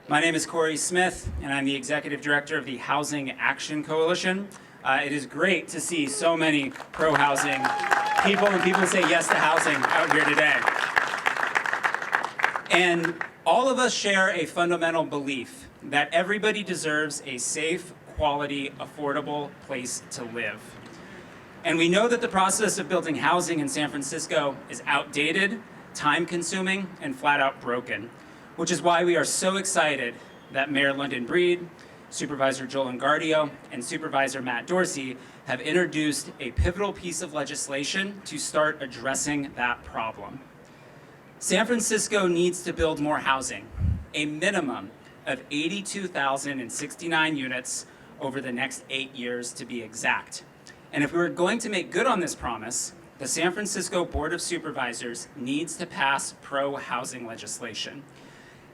My name is Corey Smith, and I'm the Executive Director of the Housing Action Coalition. It is great to see so many pro-housing people and people who say yes to housing out here today. And all of us share a fundamental belief that everybody deserves a safe, quality, affordable place to live. And we know that the process of building housing in San Francisco is outdated, time-consuming, and flat-out broken, which is why we are so excited that Mayor London Breed, Supervisor Joel Engardio, and Supervisor Matt Dorsey have introduced a pivotal piece of legislation to start addressing that problem. San Francisco needs to build more housing, a minimum of 82,069 units over the next 8 years to be exact. And if we're going to make good on this promise, the San Francisco Board of Supervisors needs to pass pro-housing legislation.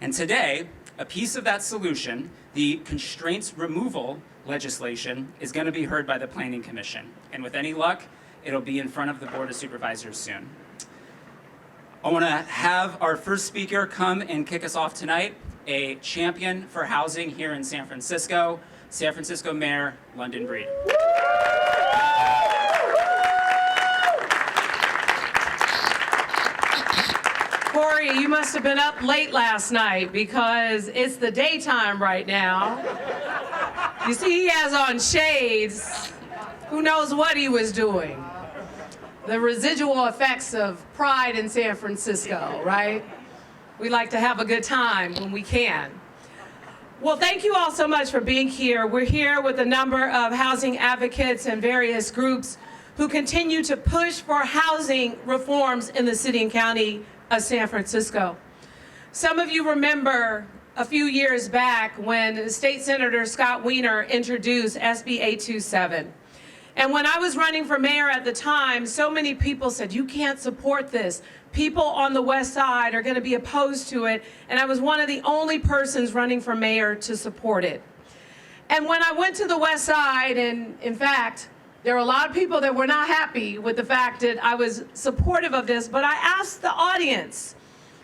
And today, a piece of that solution, the constraints removal legislation, is going to be heard by the Planning Commission. And with any luck, it'll be in front of the Board of Supervisors soon. I want to have our first speaker come and kick us off tonight, a champion for housing here in San Francisco Mayor London Breed. Corey, you must have been up late last night because it's the daytime right now. You see, he has on shades. Who knows what he was doing? The residual effects of pride in San Francisco, right? We like to have a good time when we can. Well, thank you all so much for being here. We're here with a number of housing advocates and various groups who continue to push for housing reforms in the city and county of San Francisco. Some of you remember a few years back when State Senator Scott Wiener introduced SB 827. And when I was running for mayor at the time, so many people said, you can't support this. People on the West Side are going to be opposed to it. And I was one of the only persons running for mayor to support it. And when I went to the West Side, and in fact, there were a lot of people that were not happy with the fact that I was supportive of this, but I asked the audience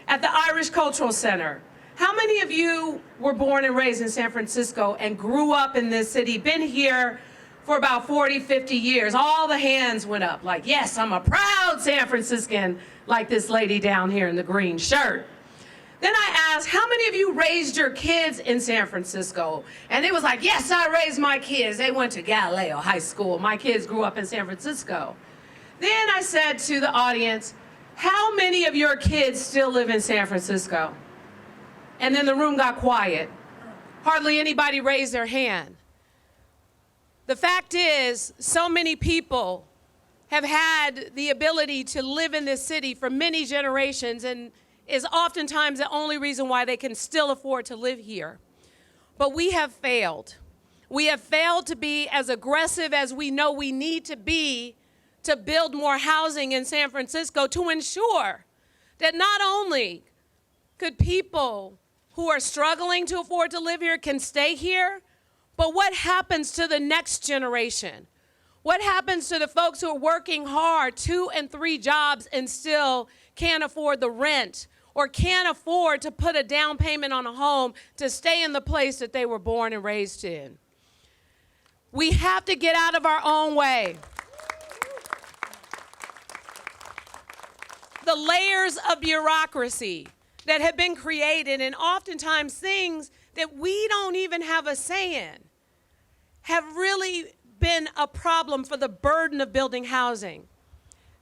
at the Irish Cultural Center, how many of you were born and raised in San Francisco and grew up in this city, been here for about 40, 50 years? All the hands went up like, yes, I'm a proud San Franciscan, like this lady down here in the green shirt. Then I asked, how many of you raised your kids in San Francisco? And it was like, yes, I raised my kids. They went to Galileo High School. My kids grew up in San Francisco. Then I said to the audience, how many of your kids still live in San Francisco? And then the room got quiet. Hardly anybody raised their hand. The fact is, so many people have had the ability to live in this city for many generations and is oftentimes the only reason why they can still afford to live here. But we have failed. We have failed to be as aggressive as we know we need to be to build more housing in San Francisco to ensure that not only could people who are struggling to afford to live here can stay here, but what happens to the next generation? What happens to the folks who are working hard, 2 and 3 jobs, and still can't afford the rent or can't afford to put a down payment on a home to stay in the place that they were born and raised in? We have to get out of our own way. The layers of bureaucracy that have been created, and oftentimes things that we don't even have a say in, have really been a problem for the burden of building housing.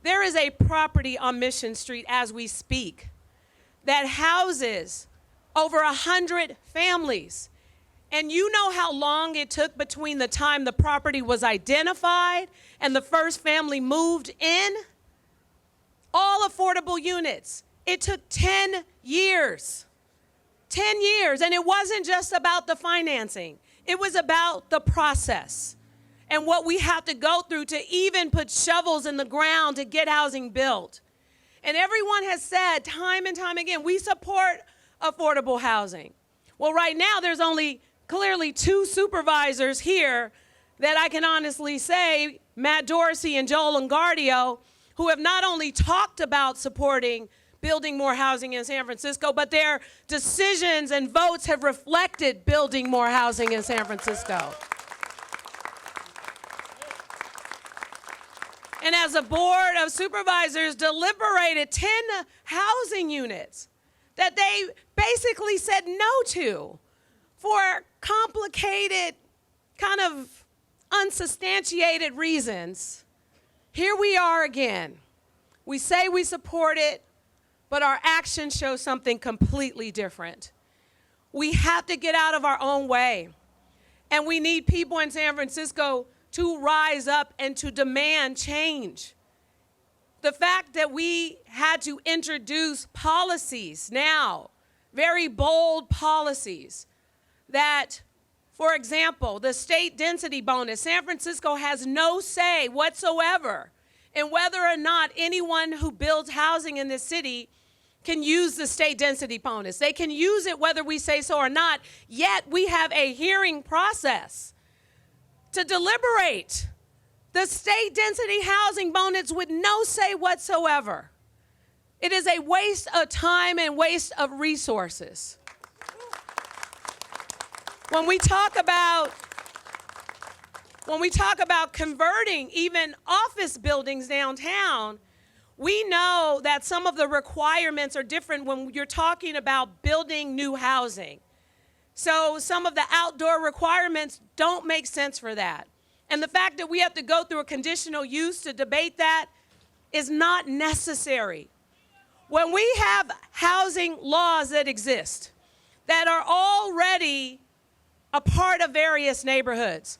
There is a property on Mission Street as we speak that houses over 100 families. And you know how long it took between the time the property was identified and the first family moved in? All affordable units. It took 10 years. 10 years. And it wasn't just about the financing. It was about the process and what we have to go through to even put shovels in the ground to get housing built. And everyone has said time and time again, we support affordable housing. Well, right now there's only clearly 2 supervisors here that I can honestly say, Matt Dorsey and Joel Engardio, who have not only talked about supporting building more housing in San Francisco, but their decisions and votes have reflected building more housing in San Francisco. And as a board of supervisors deliberated 10 housing units that they basically said no to for complicated, kind of unsubstantiated reasons, here we are again. We say we support it, but our actions show something completely different. We have to get out of our own way. And we need people in San Francisco to rise up and to demand change. The fact that we had to introduce policies now, very bold policies, that, for example, the state density bonus, San Francisco has no say whatsoever in whether or not anyone who builds housing in this city can use the state density bonus. They can use it whether we say so or not, yet we have a hearing process to deliberate the state density housing bonus with no say whatsoever. It is a waste of time and waste of resources. When we talk about converting even office buildings downtown, we know that some of the requirements are different when you're talking about building new housing. So some of the outdoor requirements don't make sense for that. And the fact that we have to go through a conditional use to debate that is not necessary. When we have housing laws that exist, that are already a part of various neighborhoods,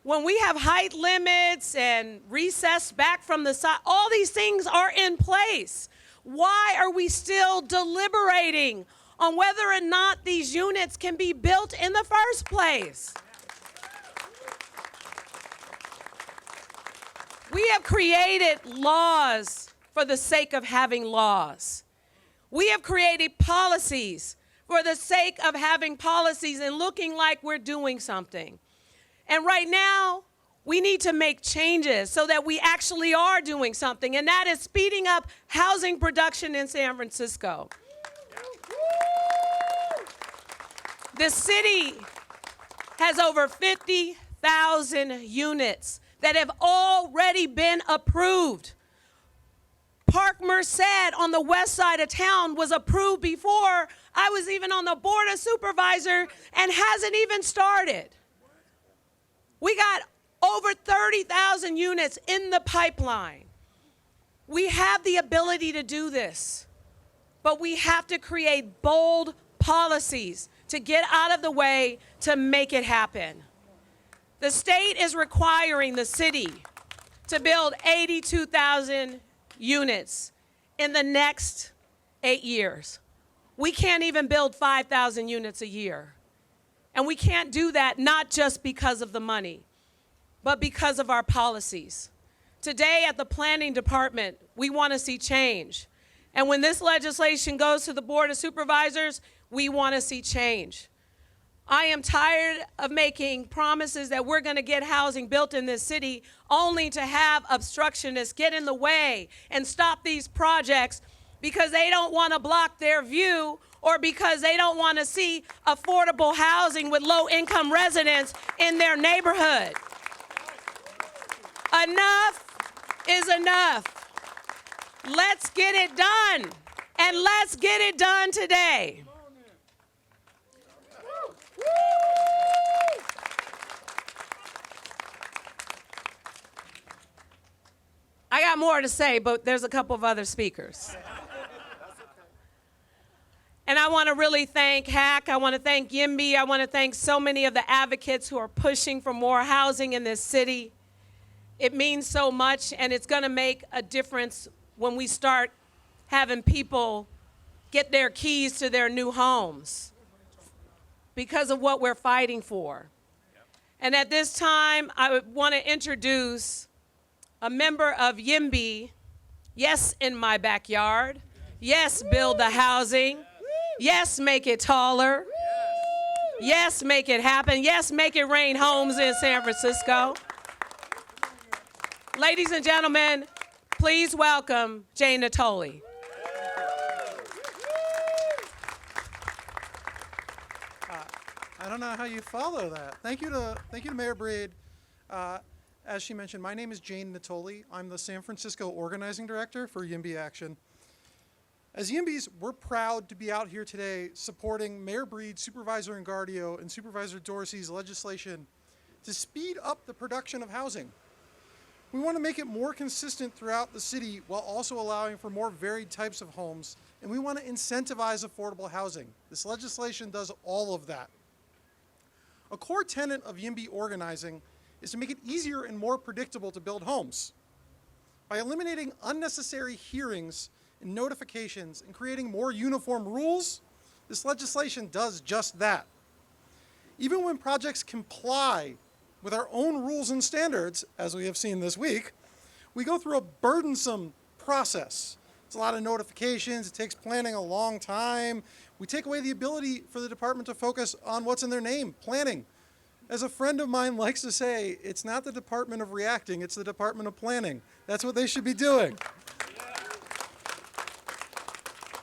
when we have height limits and recess back from the side, all these things are in place. Why are we still deliberating on whether or not these units can be built in the first place? We have created laws for the sake of having laws. We have created policies for the sake of having policies and looking like we're doing something. And right now, we need to make changes so that we actually are doing something, and that is speeding up housing production in San Francisco. The city has over 50,000 units that have already been approved. Park Merced on the west side of town was approved before I was even on the board of supervisors and hasn't even started. We got over 30,000 units in the pipeline. We have the ability to do this, but we have to create bold policies to get out of the way to make it happen. The state is requiring the city to build 82,000 units in the next 8 years. We can't even build 5,000 units a year. And we can't do that not just because of the money, but because of our policies. Today at the planning department, we want to see change. And when this legislation goes to the Board of Supervisors, we want to see change. I am tired of making promises that we're going to get housing built in this city only to have obstructionists get in the way and stop these projects because they don't want to block their view or because they don't want to see affordable housing with low-income residents in their neighborhood. Enough is enough. Let's get it done, and let's get it done today. I got more to say, but there's a couple of other speakers. And I want to really thank HAC. I want to thank YIMBY. I want to thank so many of the advocates who are pushing for more housing in this city. It means so much, and it's going to make a difference when we start having people get their keys to their new homes because of what we're fighting for. And at this time, I want to introduce a member of YIMBY. Yes, in my backyard. Yes, build the housing. Yes, make it taller. Yes, make it happen. Yes, make it rain homes in San Francisco. Ladies and gentlemen, please welcome Jane Natoli. I don't know how you follow that. Thank you to Mayor Breed. As she mentioned, my name is Jane Natoli. I'm the San Francisco Organizing Director for YIMBY Action. As YIMBYs, we're proud to be out here today supporting Mayor Breed, Supervisor Engardio, and Supervisor Dorsey's legislation to speed up the production of housing. We want to make it more consistent throughout the city while also allowing for more varied types of homes, and we want to incentivize affordable housing. This legislation does all of that. A core tenet of YIMBY organizing is to make it easier and more predictable to build homes. By eliminating unnecessary hearings and notifications and creating more uniform rules, this legislation does just that. Even when projects comply with our own rules and standards, as we have seen this week, we go through a burdensome process. It's a lot of notifications, it takes planning a long time. We take away the ability for the department to focus on what's in their name, planning. As a friend of mine likes to say, it's not the Department of Reacting, it's the Department of Planning. That's what they should be doing.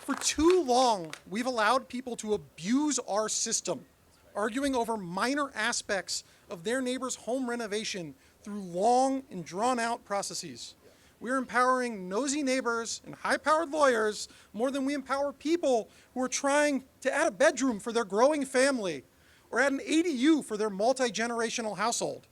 For too long, we've allowed people to abuse our system, arguing over minor aspects of their neighbor's home renovation through long and drawn-out processes. We're empowering nosy neighbors and high-powered lawyers more than we empower people who are trying to add a bedroom for their growing family or add an ADU for their multi-generational household.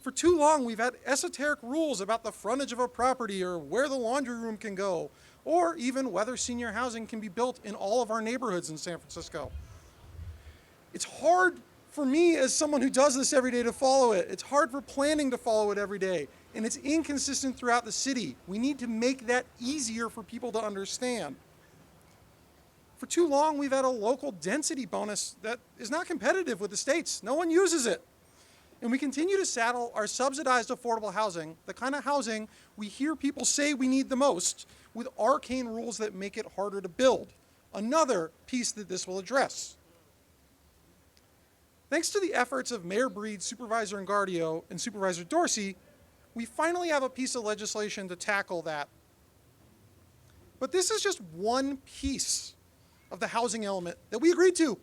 For too long, we've had esoteric rules about the frontage of a property or where the laundry room can go, or even whether senior housing can be built in all of our neighborhoods in San Francisco. It's hard for me as someone who does this every day to follow it. It's hard for planning to follow it every day, and it's inconsistent throughout the city. We need to make that easier for people to understand. For too long, we've had a local density bonus that is not competitive with the states. No one uses it. And we continue to saddle our subsidized affordable housing, the kind of housing we hear people say we need the most, with arcane rules that make it harder to build. Another piece that this will address. Thanks to the efforts of Mayor Breed, Supervisor Engardio, and Supervisor Dorsey, we finally have a piece of legislation to tackle that. But this is just one piece of the housing element that we agreed to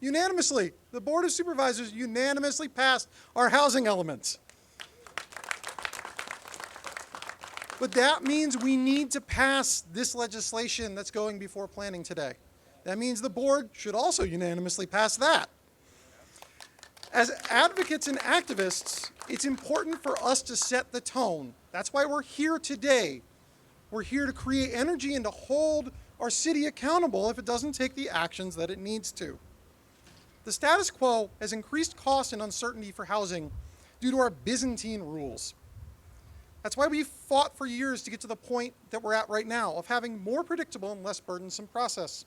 unanimously. The Board of Supervisors unanimously passed our housing elements. But that means we need to pass this legislation that's going before planning today. That means the board should also unanimously pass that. As advocates and activists, it's important for us to set the tone. That's why we're here today. We're here to create energy and to hold our city accountable if it doesn't take the actions that it needs to. The status quo has increased cost and uncertainty for housing due to our Byzantine rules. That's why we've fought for years to get to the point that we're at right now of having more predictable and less burdensome process.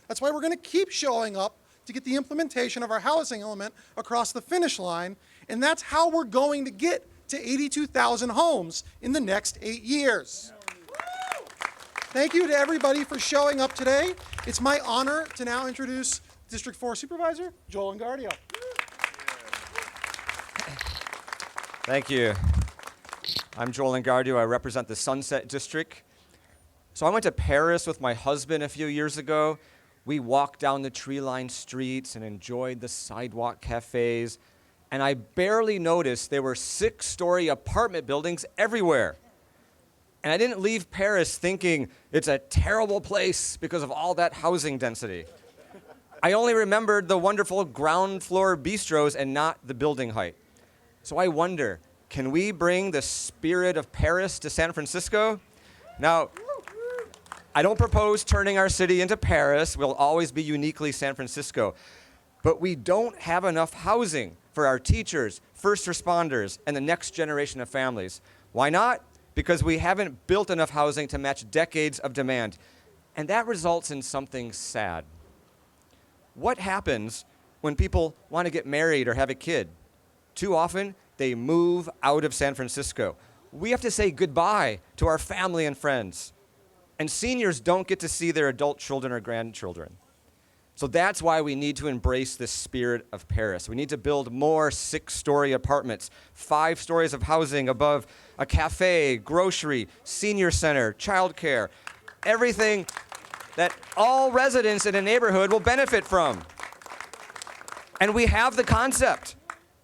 That's why we're going to keep showing up to get the implementation of our housing element across the finish line, and that's how we're going to get to 82,000 homes in the next 8 years. Thank you to everybody for showing up today. It's my honor to now introduce District 4 Supervisor Joel Engardio. Thank you. I'm Joel Engardio. I represent the Sunset District. So I went to Paris with my husband a few years ago. We walked down the tree-lined streets and enjoyed the sidewalk cafes, and I barely noticed there were 6-story apartment buildings everywhere. And I didn't leave Paris thinking it's a terrible place because of all that housing density. I only remembered the wonderful ground floor bistros and not the building height. So I wonder, can we bring the spirit of Paris to San Francisco? Now, I don't propose turning our city into Paris. We'll always be uniquely San Francisco. But we don't have enough housing for our teachers, first responders, and the next generation of families. Why not? Because we haven't built enough housing to match decades of demand. And that results in something sad. What happens when people want to get married or have a kid? Too often, they move out of San Francisco. We have to say goodbye to our family and friends. And seniors don't get to see their adult children or grandchildren. So that's why we need to embrace the spirit of Paris. We need to build more 6-story apartments, 5 stories of housing above a cafe, grocery, senior center, childcare, everything that all residents in a neighborhood will benefit from. And we have the concept.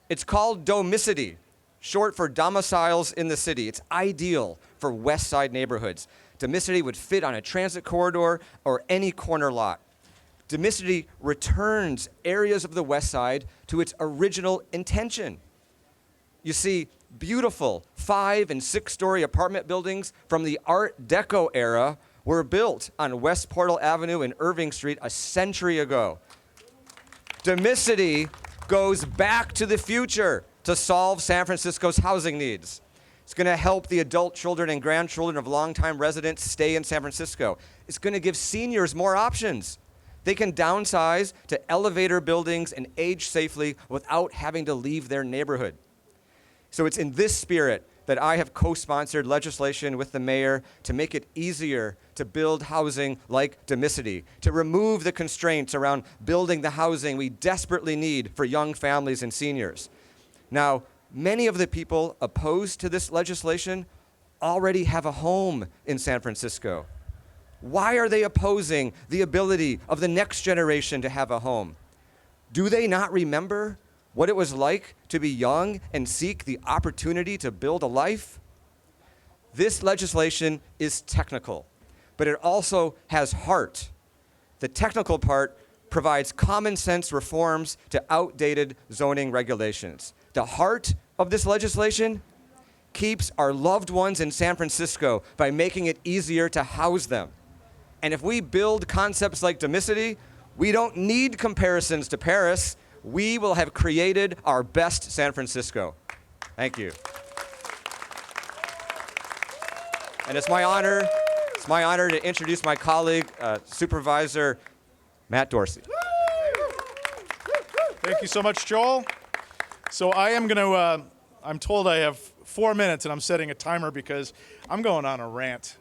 It's called domicity, short for domiciles in the city. It's ideal for West Side neighborhoods. Domicity would fit on a transit corridor or any corner lot. Domicity returns areas of the West Side to its original intention. You see, beautiful 5- and 6-story apartment buildings from the Art Deco era were built on West Portal Avenue and Irving Street a century ago. Domicity goes back to the future to solve San Francisco's housing needs. It's going to help the adult children and grandchildren of longtime residents stay in San Francisco. It's going to give seniors more options. They can downsize to elevator buildings and age safely without having to leave their neighborhood. So it's in this spirit that I have co-sponsored legislation with the mayor to make it easier to build housing like Domicity, to remove the constraints around building the housing we desperately need for young families and seniors. Now, many of the people opposed to this legislation already have a home in San Francisco. Why are they opposing the ability of the next generation to have a home? Do they not remember what it was like to be young and seek the opportunity to build a life? This legislation is technical, but it also has heart. The technical part provides common sense reforms to outdated zoning regulations. The heart of this legislation keeps our loved ones in San Francisco by making it easier to house them. And if we build concepts like Domicity, we don't need comparisons to Paris. We will have created our best San Francisco. Thank you. And it's my honor to introduce my colleague, Supervisor Matt Dorsey. Thank you so much, Joel. So I am going to, I'm told I have 4 minutes, and I'm setting a timer because I'm going on a rant.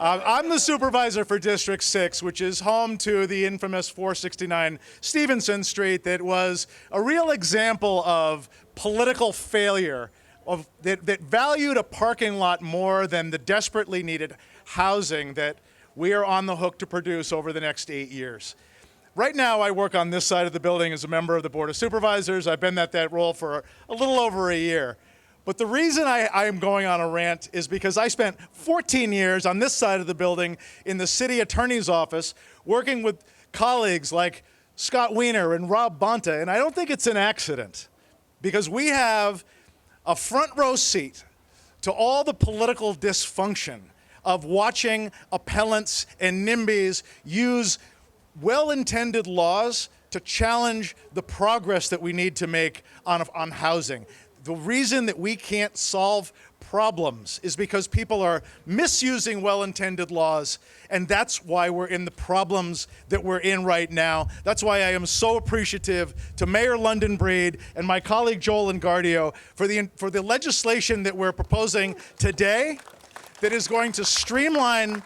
I'm the supervisor for District 6, which is home to the infamous 469 Stevenson Street that was a real example of political failure that valued a parking lot more than the desperately needed housing that we are on the hook to produce over the next 8 years. Right now, I work on this side of the building as a member of the Board of Supervisors. I've been at that role for a little over a year. But the reason I am going on a rant is because I spent 14 years on this side of the building in the city attorney's office working with colleagues like Scott Wiener and Rob Bonta, and I don't think it's an accident because we have a front row seat to all the political dysfunction of watching appellants and NIMBYs use well-intended laws to challenge the progress that we need to make on housing. The reason that we can't solve problems is because people are misusing well-intended laws, and that's why we're in the problems that we're in right now. That's why I am so appreciative to Mayor London Breed and my colleague Joel Engardio for the legislation that we're proposing today that is going to streamline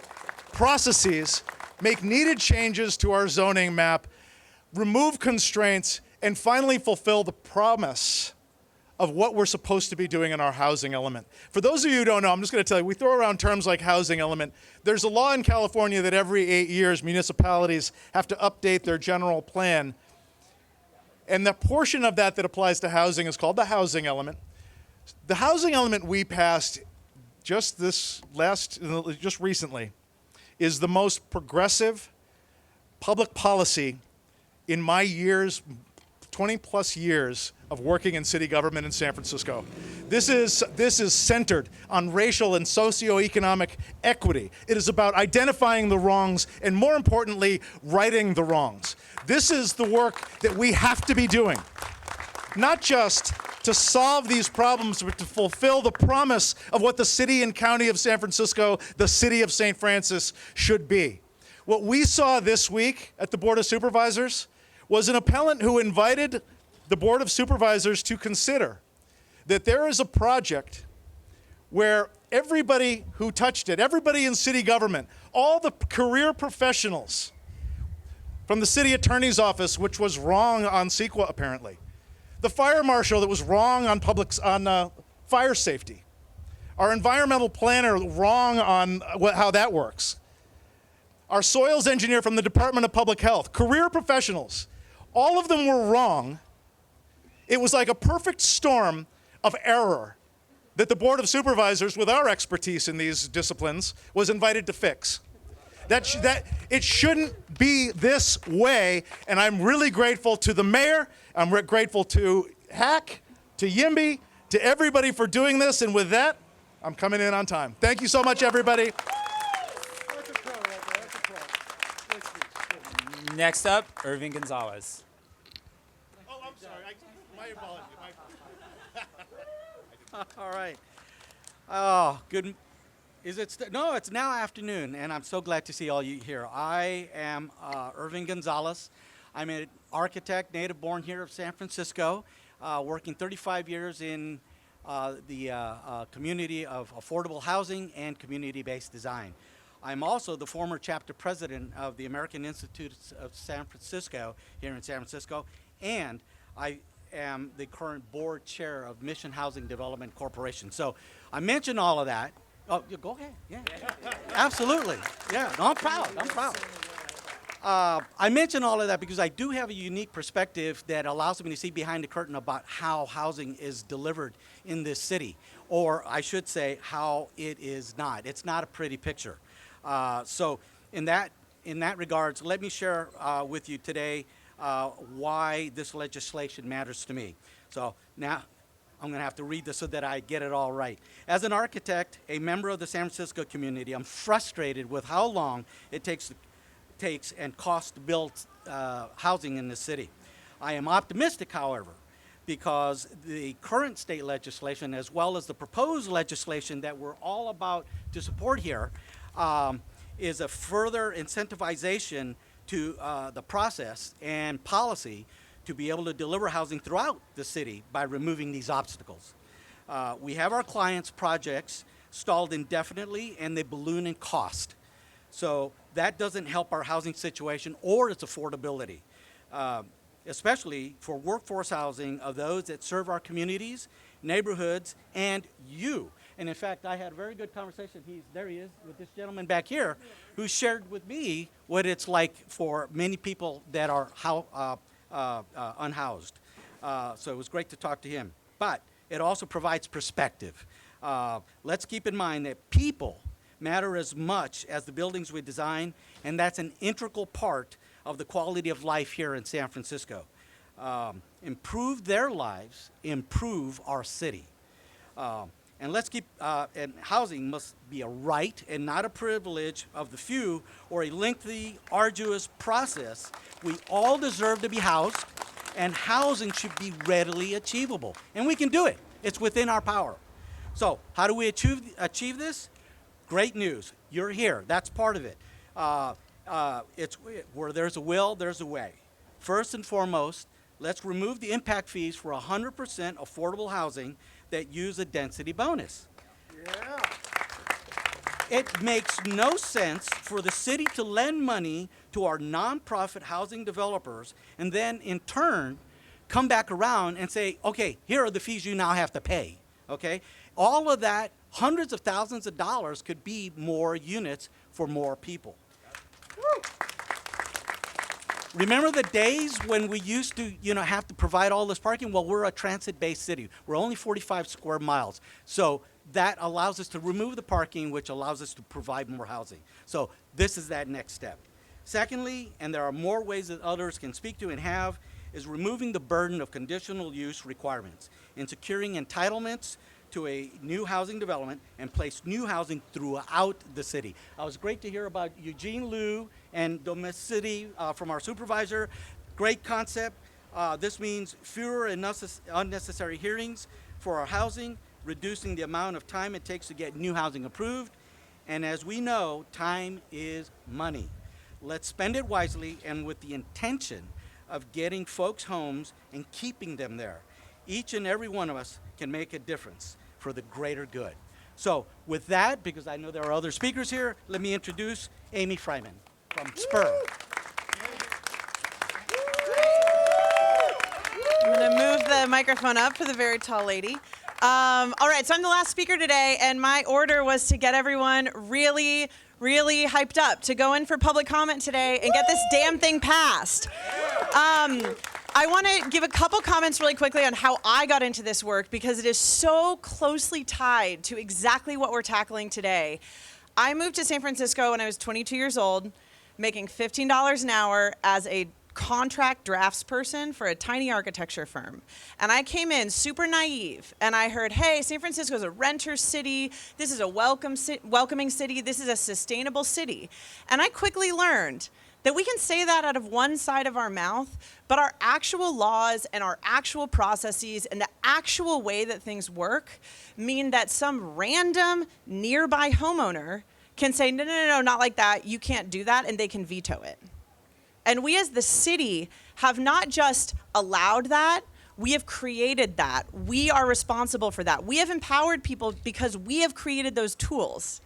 processes, make needed changes to our zoning map, remove constraints, and finally fulfill the promise of what we're supposed to be doing in our housing element. For those of you who don't know, I'm just going to tell you, we throw around terms like housing element. There's a law in California that every 8 years municipalities have to update their general plan. And the portion of that applies to housing is called the housing element. The housing element we passed just recently is the most progressive public policy in my years, 20 plus years of working in city government in San Francisco. This is centered on racial and socioeconomic equity. It is about identifying the wrongs and, more importantly, righting the wrongs. This is the work that we have to be doing, not just to solve these problems, but to fulfill the promise of what the city and county of San Francisco, the city of St. Francis, should be. What we saw this week at the Board of Supervisors was an appellant who invited the Board of Supervisors to consider that there is a project where everybody who touched it, everybody in city government, all the career professionals from the city attorney's office, which was wrong on CEQA apparently, the fire marshal that was wrong on fire safety, our environmental planner wrong on how that works, our soils engineer from the Department of Public Health, career professionals, all of them were wrong It was like a perfect storm of error that the Board of Supervisors, with our expertise in these disciplines, was invited to fix. That it shouldn't be this way, and I'm really grateful to the mayor. I'm grateful to Hack, to YIMBY, to everybody for doing this. And with that, I'm coming in on time. Thank you so much, everybody. Next up, Irving Gonzalez. Oh, I'm sorry. My apologies. All right. Oh, good. No, it's now afternoon, and I'm so glad to see all you here. I am Irving Gonzalez. I'm an architect, native born here of San Francisco, working 35 years in the community of affordable housing and community-based design. I'm also the former chapter president of the American Institute of San Francisco here in San Francisco, and I am the current board chair of Mission Housing Development Corporation. So I mentioned all of that. Oh, go ahead. Yeah, absolutely. Yeah, no, I'm proud. I'm proud. I mention all of that because I do have a unique perspective that allows me to see behind the curtain about how housing is delivered in this city, or I should say how it is not. It's not a pretty picture. So in that regards, let me share with you today why this legislation matters to me. So now I'm going to have to read this so that I get it all right. As an architect, a member of the San Francisco community, I'm frustrated with how long it takes and costs to build housing in this city. I am optimistic, however, because the current state legislation, as well as the proposed legislation that we're all about to support here, is a further incentivization to the process and policy to be able to deliver housing throughout the city by removing these obstacles. We have our clients' projects stalled indefinitely, and they balloon in cost. So that doesn't help our housing situation or its affordability, especially for workforce housing of those that serve our communities, neighborhoods, and you. And in fact, I had a very good conversation. There he is with this gentleman back here who shared with me what it's like for many people that are unhoused. So it was great to talk to him. But it also provides perspective. Let's keep in mind that people matter as much as the buildings we design, and that's an integral part of the quality of life here in San Francisco. Improve their lives, improve our city. And let's keep, and housing must be a right and not a privilege of the few or a lengthy, arduous process. We all deserve to be housed, and housing should be readily achievable. And we can do it. It's within our power. So how do we achieve this? Great news. You're here. That's part of it. It's where there's a will, there's a way. First and foremost, let's remove the impact fees for 100% affordable housing that use a density bonus. Yeah. It makes no sense for the city to lend money to our nonprofit housing developers and then in turn come back around and say, okay, here are the fees you now have to pay, okay? All of that, hundreds of thousands of dollars could be more units for more people. Woo. Remember the days when we used to, have to provide all this parking? Well, we're a transit-based city. We're only 45 square miles. So that allows us to remove the parking, which allows us to provide more housing. So this is that next step. Secondly, and there are more ways that others can speak to and have, is removing the burden of conditional use requirements and securing entitlements to a new housing development and place new housing throughout the city. It was great to hear about Eugene Liu and Domesticity from our supervisor. Great concept. This means fewer and unnecessary hearings for our housing, reducing the amount of time it takes to get new housing approved. And as we know, time is money. Let's spend it wisely and with the intention of getting folks homes and keeping them there. Each and every one of us can make a difference for the greater good. So with that, because I know there are other speakers here, let me introduce Amy Fryman from Spur. I'm going to move the microphone up for the very tall lady. All right, so I'm the last speaker today, and my order was to get everyone really hyped up to go in for public comment today and get this damn thing passed. I want to give a couple comments really quickly on how I got into this work because it is so closely tied to exactly what we're tackling today. I moved to San Francisco when I was 22 years old, making $15 an hour as a contract draftsperson for a tiny architecture firm. And I came in super naive and I heard, hey, San Francisco is a renter city. This is a welcoming city. This is a sustainable city. And I quickly learned that we can say that out of one side of our mouth, but our actual laws and our actual processes and the actual way that things work mean that some random nearby homeowner can say, no, not like that, you can't do that, and they can veto it. And we as the city have not just allowed that, we have created that. We are responsible for that. We have empowered people because we have created those tools,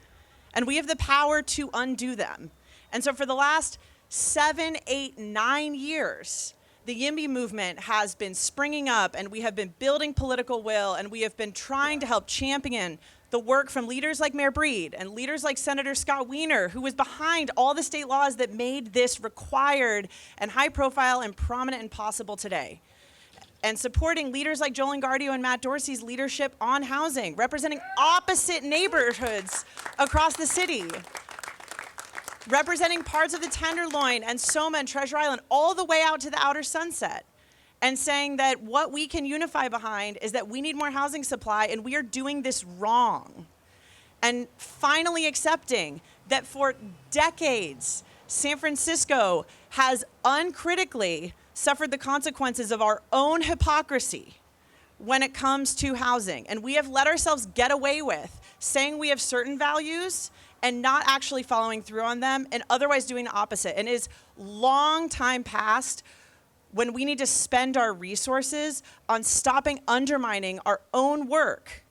and we have the power to undo them. And so for the last 7, 8, 9 years, the YIMBY movement has been springing up, and we have been building political will, and we have been trying to help champion the work from leaders like Mayor Breed and leaders like Senator Scott Wiener, who was behind all the state laws that made this required and high profile and prominent and possible today. And supporting leaders like Joel Engardio and Matt Dorsey's leadership on housing, representing opposite neighborhoods across the city. Representing parts of the Tenderloin and Soma and Treasure Island all the way out to the outer Sunset, and saying that what we can unify behind is that we need more housing supply and we are doing this wrong. And finally accepting that for decades, San Francisco has uncritically suffered the consequences of our own hypocrisy when it comes to housing. And we have let ourselves get away with saying we have certain values and not actually following through on them, and otherwise doing the opposite. And it is long time past when we need to spend our resources on stopping undermining our own work.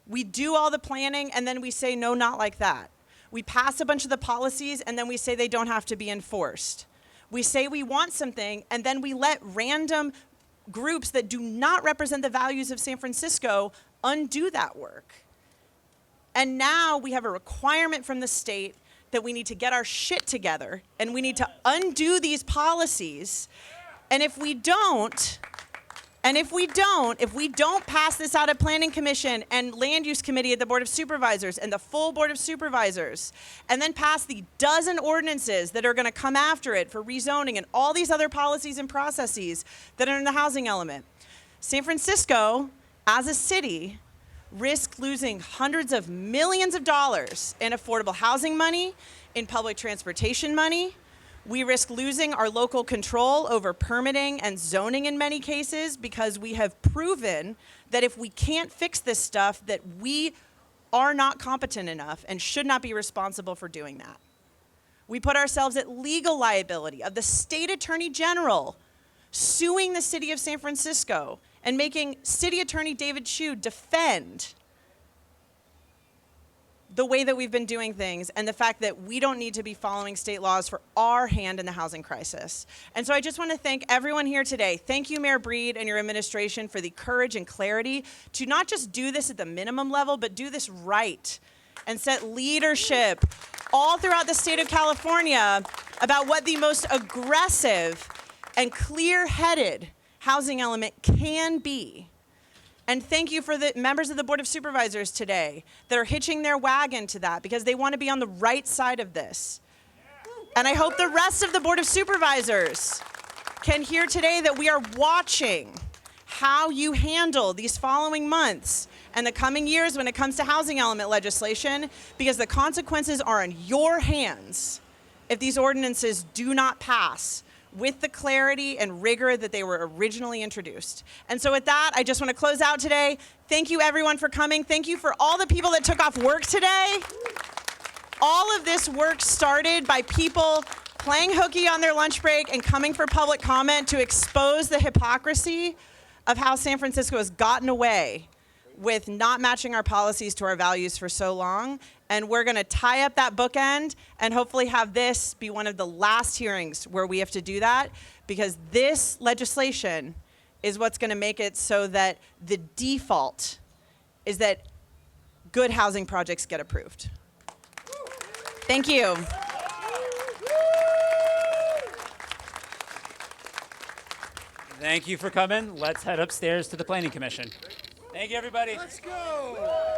We do all the planning, and then we say, no, not like that. We pass a bunch of the policies, and then we say they don't have to be enforced. We say we want something, and then we let random groups that do not represent the values of San Francisco undo that work. And now we have a requirement from the state that we need to get our shit together and we need to undo these policies. And if we don't pass this out at Planning Commission and Land Use Committee at the Board of Supervisors and the full Board of Supervisors, and then pass the dozen ordinances that are gonna come after it for rezoning and all these other policies and processes that are in the housing element, San Francisco, as a city, risk losing hundreds of millions of dollars in affordable housing money, in public transportation money. We risk losing our local control over permitting and zoning in many cases because we have proven that if we can't fix this stuff, that we are not competent enough and should not be responsible for doing that. We put ourselves at legal liability of the state attorney general suing the city of San Francisco and making City Attorney David Chu defend the way that we've been doing things and the fact that we don't need to be following state laws for our hand in the housing crisis. And so I just want to thank everyone here today. Thank you, Mayor Breed and your administration, for the courage and clarity to not just do this at the minimum level, but do this right and set leadership all throughout the state of California about what the most aggressive and clear-headed housing element can be. And thank you for the members of the Board of Supervisors today that are hitching their wagon to that because they want to be on the right side of this. And I hope the rest of the Board of Supervisors can hear today that we are watching how you handle these following months and the coming years when it comes to housing element legislation, because the consequences are in your hands if these ordinances do not pass with the clarity and rigor that they were originally introduced. And so with that, I just want to close out today. Thank you everyone for coming. Thank you for all the people that took off work today. All of this work started by people playing hooky on their lunch break and coming for public comment to expose the hypocrisy of how San Francisco has gotten away with not matching our policies to our values for so long. And we're gonna tie up that bookend and hopefully have this be one of the last hearings where we have to do that, because this legislation is what's gonna make it so that the default is that good housing projects get approved. Thank you. Thank you for coming. Let's head upstairs to the Planning Commission. Thank you, everybody. Let's go.